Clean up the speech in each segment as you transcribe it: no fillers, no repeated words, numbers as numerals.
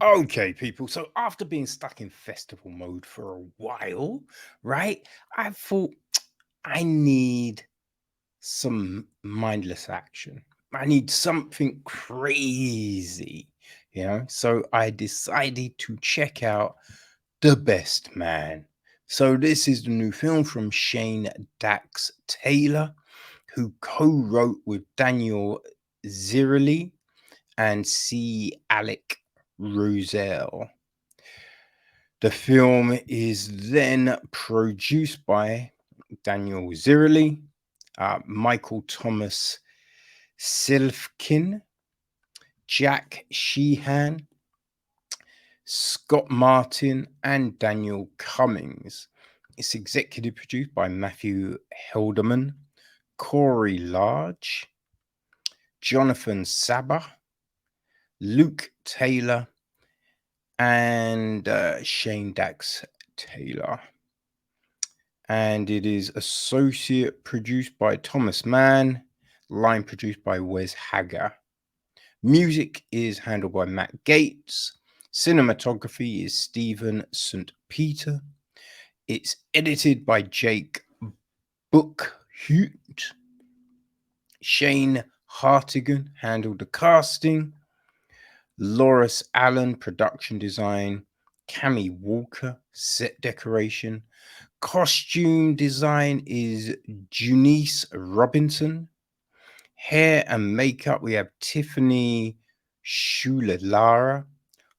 Okay, people. So after being stuck in festival mode for a while, right? I thought I need some mindless action. I need something crazy, So I decided to check out The Best Man. So this is the new film from Shane Dax Taylor, who co-wrote with Daniel Zirilli and C. Alec Rossel. The film is then produced by Daniel Zirilli, Michael Thomas Silfkin, Jack Sheehan, Scott Martin, and Daniel Cummings. It's executive produced by Matthew Helderman, Corey Large, Jonathan Saber, Luke Taylor, and Shane Dax Taylor. And it is associate produced by Thomas Mann, line produced by Wes Hager. Music is handled by Matt Gates. Cinematography is Stephen St. Peter. It's edited by Jake Bookhute. Shane Hartigan handled the casting. Loris Allen, production design. Cami Walker, set decoration. Costume design is Junice Robinson. Hair and makeup, we have Tiffany Shuler-Lara,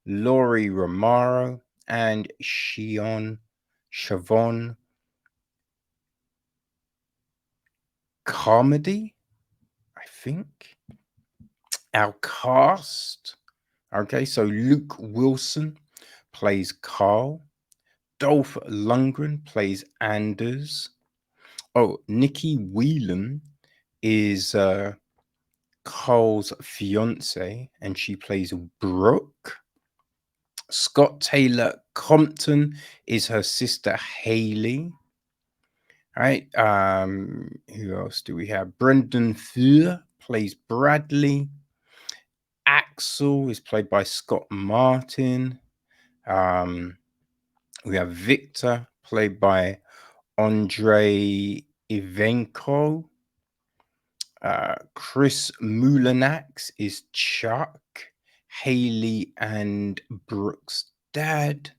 Laurie Romaro, and Siobhan Carmody, I think. Our cast. Okay, so Luke Wilson plays Carl. Dolph Lundgren plays Anders. Oh, Nikki Whelan is Carl's fiance, and she plays Brooke. Scott Taylor-Compton is her sister Haley. All right. Who else do we have? Brendan Fehr plays Bradley. Axel is played by Scott Martin. We have Victor, played by Andrei Ivenko. Chris Mulanax is Chuck, Haley and Brooke's dad.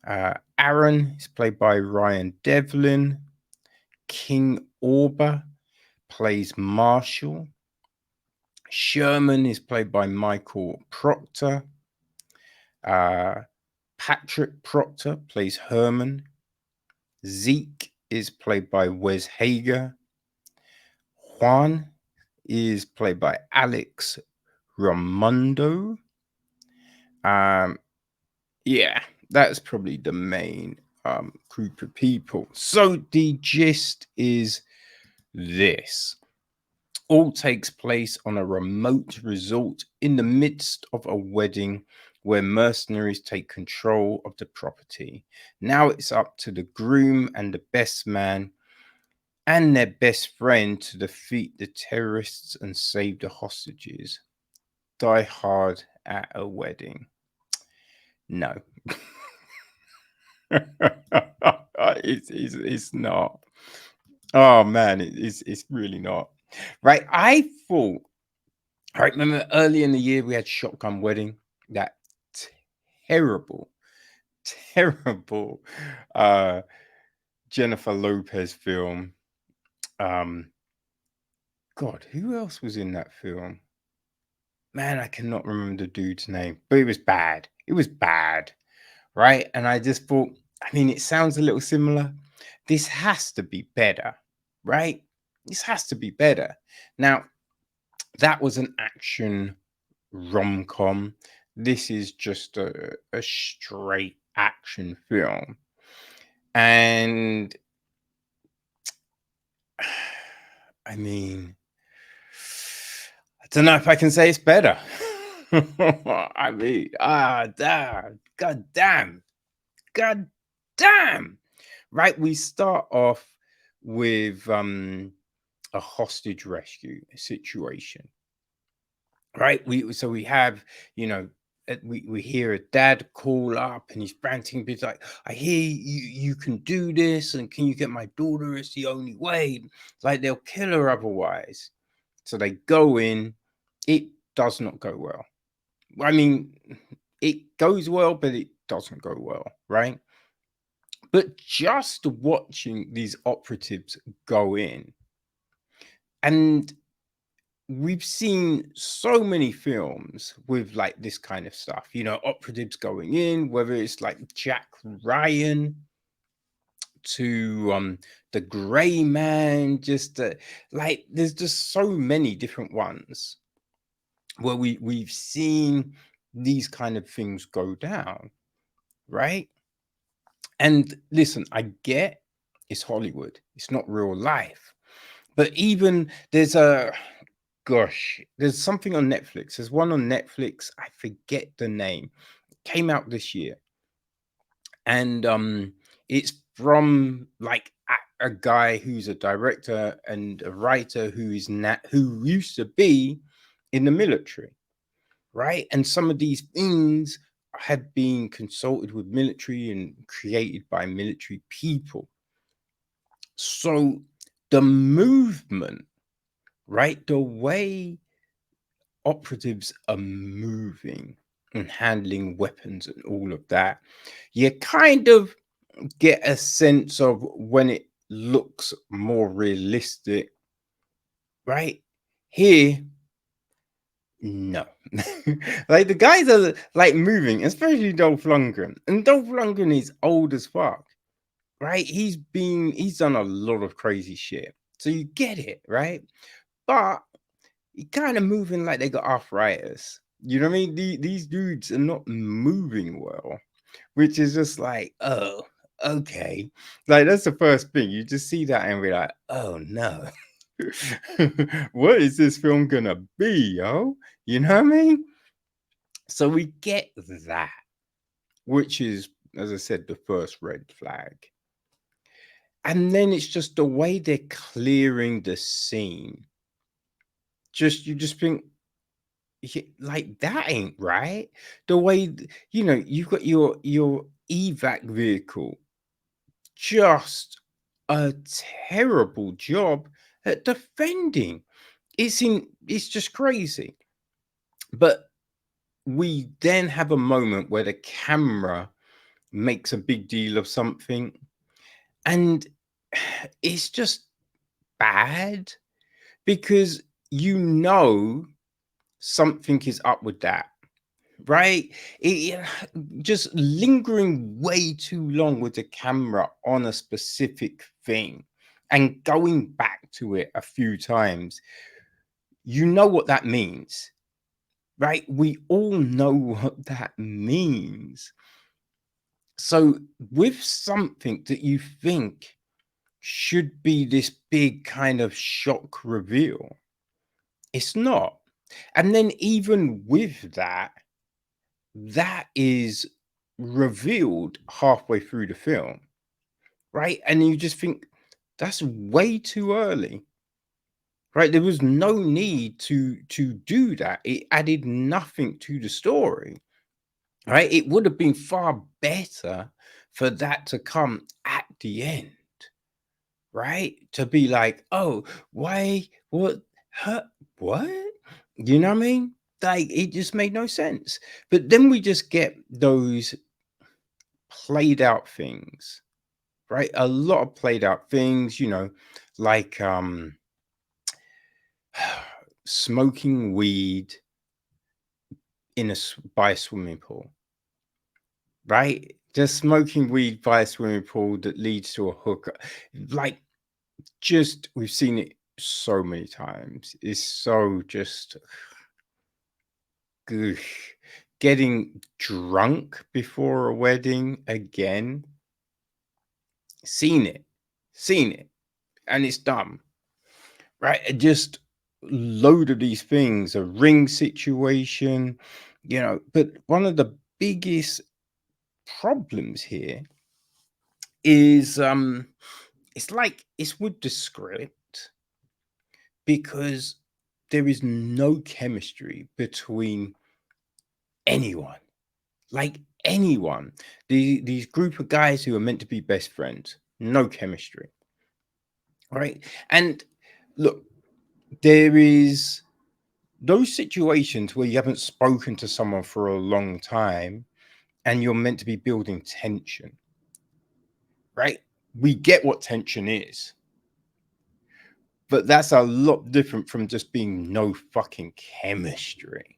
Aaron is played by Ryan Devlin. King Orba plays Marshall. Sherman is played by Michael Proctor. Patrick Proctor plays Herman. Zeke is played by Wes Hager. Juan is played by Alex Ramondo. Yeah, that's probably the main group of people. So the gist is this. All takes place on a remote resort in the midst of a wedding where mercenaries take control of the property. Now it's up to the groom and the best man and their best friend to defeat the terrorists and save the hostages. Die Hard at a wedding. No. It's not. Oh man, it's really not. Right. I remember early in the year we had Shotgun Wedding, that terrible, terrible Jennifer Lopez film. God, who else was in that film? Man, I cannot remember the dude's name, but it was bad. It was bad, right? And I just thought, I mean, it sounds a little similar. This has to be better, right? This has to be better. Now, that was an action rom-com. This is just a straight action film. And I mean, I don't know if I can say it's better. I mean, god damn. God damn. Right, we start off with a hostage rescue situation. Right? We have, we hear a dad call up and he's ranting, he's like, I hear you can do this, and can you get my daughter? It's the only way. Like, they'll kill her otherwise. So they go in. It does not go well. I mean, it goes well, but it doesn't go well, right? But just watching these operatives go in, and we've seen so many films with like this kind of stuff, operatives going in, whether it's like Jack Ryan to the Gray Man, just like there's just so many different ones where we've seen these kind of things go down, right? And listen, I get it's Hollywood, it's not real life, but even there's something on Netflix. There's one on Netflix. I forget the name. It came out this year, and it's from like a guy who's a director and a writer who used to be in the military, right? And some of these things have been consulted with military and created by military people. So the movement, right? The way operatives are moving and handling weapons and all of that, you kind of get a sense of when it looks more realistic, right? Here, no. Like, the guys are like moving, especially Dolph Lundgren. And Dolph Lundgren is old as fuck, right? He's done a lot of crazy shit. So you get it, right? But he kind of moving like they got arthritis. You know what I mean? These dudes are not moving well, which is just like, oh, okay. Like, that's the first thing. You just see that and we're like, oh no. What is this film gonna be, yo? You know what I mean? So we get that, which is, as I said, the first red flag. And then it's just the way they're clearing the scene. You just think, like, that ain't right. The way you've got your evac vehicle, just a terrible job at defending. It's just crazy. But we then have a moment where the camera makes a big deal of something, and it's just bad, because something is up with that, right? Just lingering way too long with the camera on a specific thing and going back to it a few times, you know what that means, right? We all know what that means. So with something that you think should be this big kind of shock reveal, it's not. And then even with that is revealed halfway through the film, right? And you just think, that's way too early, right? There was no need to do that. It added nothing to the story, right? It would have been far better for that to come at the end, right? To be like, oh, why, what, what? You know what I mean? Like, it just made no sense. But then we just get those played out things, right? A lot of played out things, like smoking weed by a swimming pool, right? Just smoking weed by a swimming pool that leads to a hooker. Like, just, we've seen it so many times. It's so just good. Getting drunk before a wedding again. Seen it, and it's dumb, right? Just load of these things, a ring situation, But one of the biggest problems here is it's with the script, because there is no chemistry between anyone. Like anyone. These group of guys who are meant to be best friends, no chemistry. Right? And look, there is those situations where you haven't spoken to someone for a long time and you're meant to be building tension. Right? We get what tension is. But that's a lot different from just being no fucking chemistry.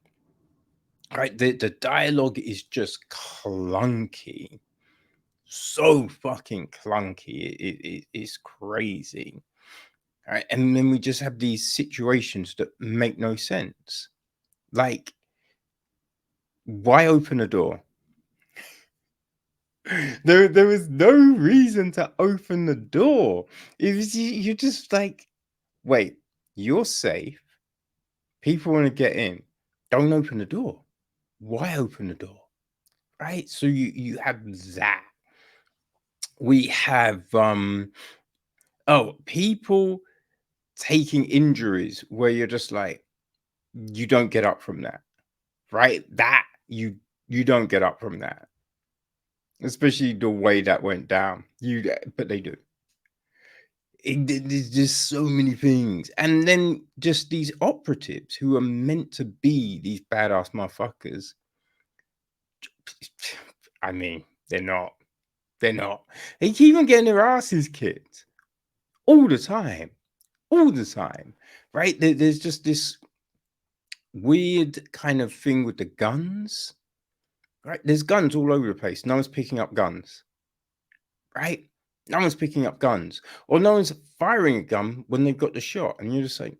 Right? The dialogue is just clunky. So fucking clunky. It's crazy. Right? And then we just have these situations that make no sense. Like, why open a door? There was no reason to open the door. It was you're just like, wait, you're safe. People want to get in. Don't open the door. Why open the door? Right? So you have that. We have people taking injuries where you're just like, you don't get up from that. Right? That you don't get up from that. Especially the way that went down. But they do. There's just so many things. And then just these operatives who are meant to be these badass motherfuckers. I mean, they're not. They're not. They keep on getting their asses kicked all the time. All the time. Right? There's just this weird kind of thing with the guns. Right? There's guns all over the place. No one's picking up guns. Right? No one's picking up guns. Or no one's firing a gun when they've got the shot. And you're just like,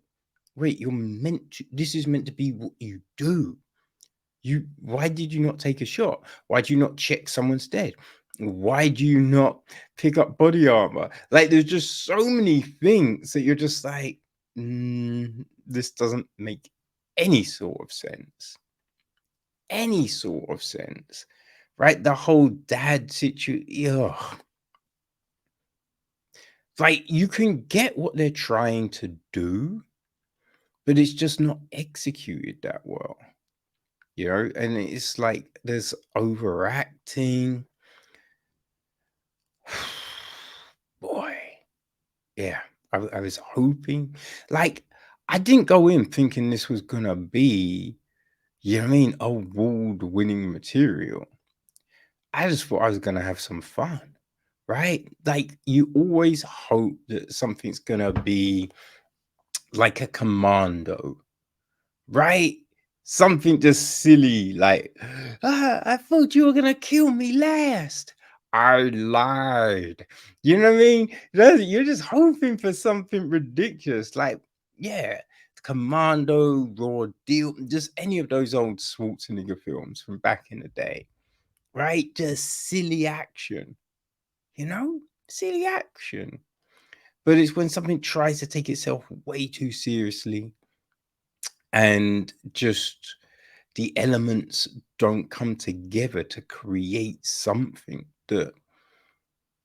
wait, you're meant to, this is meant to be what you do. Why did you not take a shot? Why do you not check someone's dead? Why do you not pick up body armor? Like, there's just so many things that you're just like, this doesn't make any sort of sense. Any sort of sense. Right? The whole dad situation. Like, you can get what they're trying to do, but it's just not executed that well. You know, and it's like there's overacting. Boy, yeah, I was hoping, like, I didn't go in thinking this was gonna be, you know what I mean, award-winning material. I just thought I was gonna have some fun, right? Like, you always hope that something's gonna be like a Commando, right? Something just silly, like, I thought you were gonna kill me last. I lied. You know what I mean? You're just hoping for something ridiculous, like, yeah, Commando, Raw Deal, just any of those old Schwarzenegger films from back in the day, right? Just silly action, you know? Silly action. But it's when something tries to take itself way too seriously and just the elements don't come together to create something that,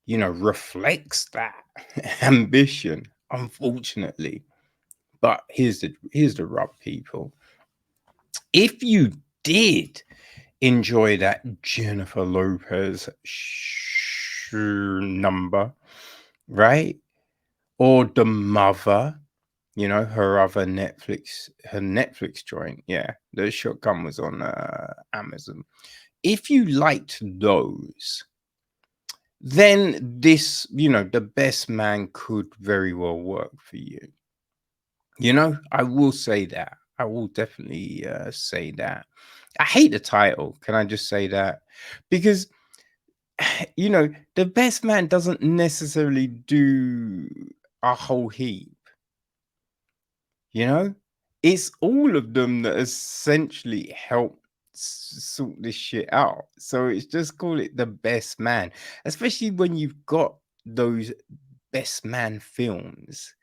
you know, reflects that ambition, unfortunately. But here's the rub, people. If you did enjoy that Jennifer Lopez number, right? Or The Mother, you know, her Netflix joint. Yeah, the shotgun was on Amazon. If you liked those, then this, you know, The Best Man could very well work for you. You know, I will say that. I will definitely say that. I hate the title. Can I just say that? Because, you know, The Best Man doesn't necessarily do a whole heap. You know, it's all of them that essentially help sort this shit out. So it's just call it The Best Man, especially when you've got those Best Man films.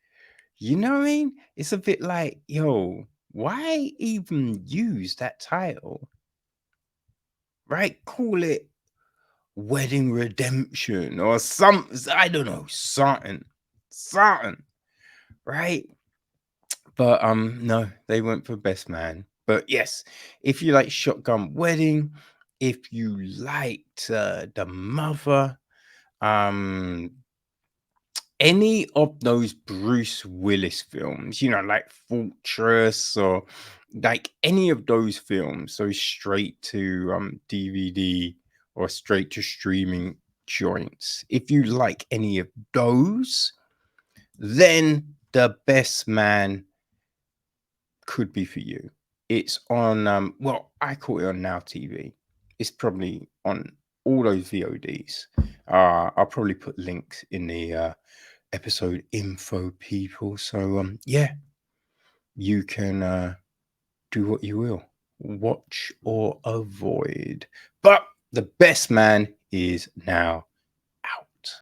You know what I mean? It's a bit like, yo, why even use that title? Right? Call it Wedding Redemption or something. I don't know, something, right? But no, they went for Best Man. But yes, if you like Shotgun Wedding, if you liked The Mother, um, any of those Bruce Willis films, like Fortress or like any of those films, so straight to DVD or straight to streaming joints. If you like any of those, then The Best Man could be for you. It's on well, I caught it on Now TV. It's probably on all those VODs. I'll probably put links in the episode info, people. So yeah, you can do what you will, watch or avoid. But The Best Man is now